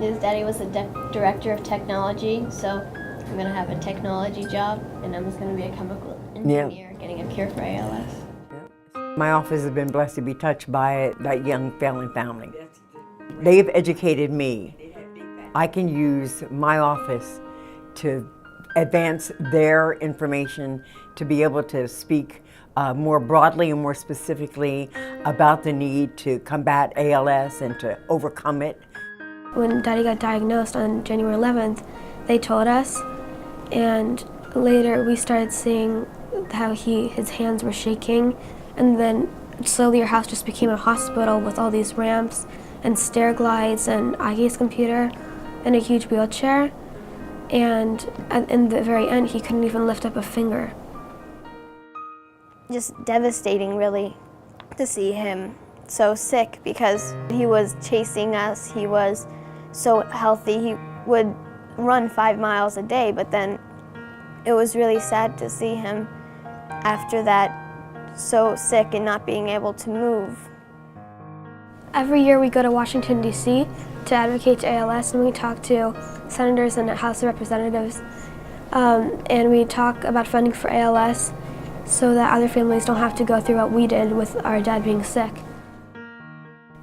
His daddy was the director of technology, so I'm going to have a technology job, and I'm just going to be a chemical engineer getting a cure for ALS. My office has been blessed to be touched by that young failing family. They have educated me. I can use my office to advance their information, to be able to speak more broadly and more specifically about the need to combat ALS and to overcome it. When Daddy got diagnosed on January 11th, they told us, and later we started seeing how his hands were shaking, and then slowly our house just became a hospital with all these ramps and stair glides and eye gaze computer and a huge wheelchair. And in the very end, he couldn't even lift up a finger. Just devastating, really, to see him so sick, because he was chasing us. He was so healthy. He would run 5 miles a day, but then it was really sad to see him after that so sick and not being able to move. Every year we go to Washington, D.C. to advocate to ALS, and we talk to senators and the House of Representatives, and we talk about funding for ALS so that other families don't have to go through what we did with our dad being sick.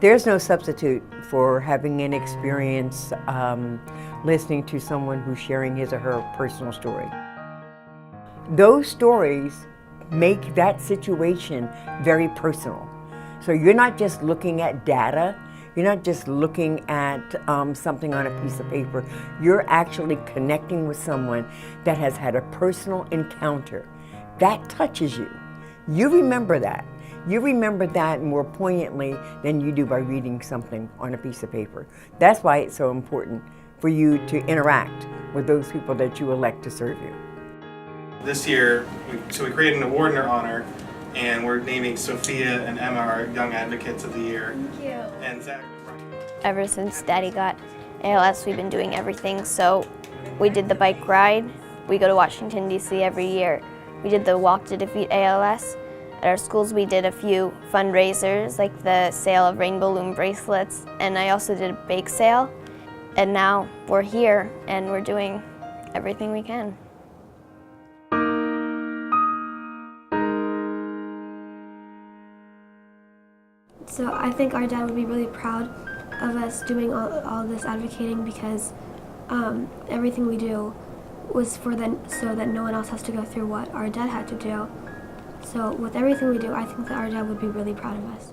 There's no substitute for having an experience listening to someone who's sharing his or her personal story. Those stories make that situation very personal. So you're not just looking at data, you're not just looking at something on a piece of paper, you're actually connecting with someone that has had a personal encounter. That touches you. You remember that. You remember that more poignantly than you do by reading something on a piece of paper. That's why it's so important for you to interact with those people that you elect to serve you. This year, we created an award in her honor, and we're naming Sophia and Emma our Young Advocates of the Year. Thank you. And Zach. Ever since Daddy got ALS, we've been doing everything. So we did the bike ride. We go to Washington, D.C. every year. We did the Walk to Defeat ALS. At our schools, we did a few fundraisers, like the sale of rainbow loom bracelets, and I also did a bake sale. And now we're here, and we're doing everything we can. So I think our dad would be really proud of us doing all this advocating, because everything we do was so that no one else has to go through what our dad had to do. So with everything we do, I think that our dad would be really proud of us.